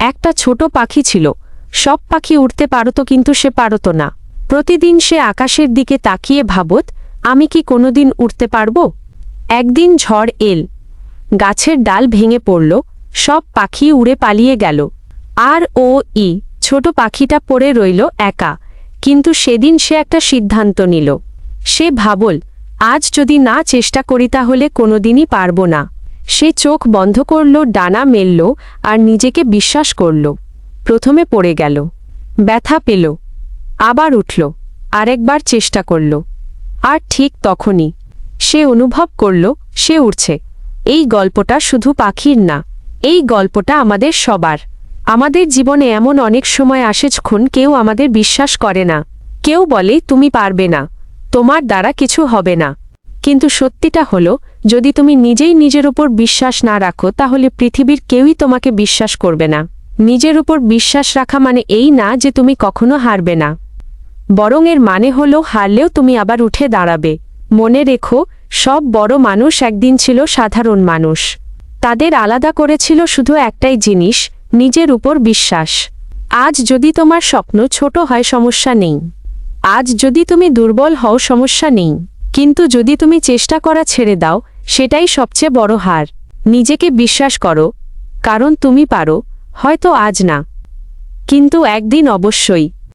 একটা ছোট পাখি ছিল। সব পাখি উড়তে পারত কিন্তু সে পারত না। প্রতিদিন সে আকাশের দিকে তাকিয়ে ভাবত, আমি কি কোনোদিন উড়তে পারব? একদিন ঝড় এল, গাছের ডাল ভেঙে পড়ল, সব পাখি উড়ে পালিয়ে গেল। আর ছোট পাখিটা পড়ে রইল একা। কিন্তু সেদিন সে একটা সিদ্ধান্ত নিল। সে ভাবল, আজ যদি না চেষ্টা করি তাহলে কোনোদিনই পারব না। সে চোখ বন্ধ করল, ডানা মেলল আর নিজেকে বিশ্বাস করল। প্রথমে পড়ে গেল, ব্যথা পেল, আবার উঠল, আরেকবার চেষ্টা করল। আর ঠিক তখনই সে অনুভব করল সে উড়ছে। এই গল্পটা শুধু পাখির না, এই গল্পটা আমাদের সবার। আমাদের জীবনে এমন অনেক সময় আসে যখন কেউ আমাদের বিশ্বাস করে না। কেউ বলে তুমি পারবে না, তোমার দ্বারা কিছু হবে না। কিন্তু সত্যিটা হলো, যদি তুমি নিজেই নিজের উপর বিশ্বাস না রাখো তাহলে পৃথিবীর কেউই তোমাকে বিশ্বাস করবে না। নিজের উপর বিশ্বাস রাখা মানে এই না যে তুমি কখনো হারবে না, বরং এর মানে হলো হারলেও তুমি আবার উঠে দাঁড়াবে। মনে রেখো, সব বড় মানুষ একদিন ছিল সাধারণ মানুষ। তাদের আলাদা করেছিল শুধু একটাই জিনিস, নিজের উপর বিশ্বাস। আজ যদি তোমার স্বপ্ন ছোট হয় সমস্যা নেই, আজ যদি তুমি দুর্বল হও সমস্যা নেই, কিন্তু যদি তুমি চেষ্টা করা ছেড়ে দাও সেটাই সবচেয়ে বড় হার। নিজেকে বিশ্বাস করো, কারণ তুমি পারো, হয়তো আজ না, কিন্তু একদিন অবশ্যই।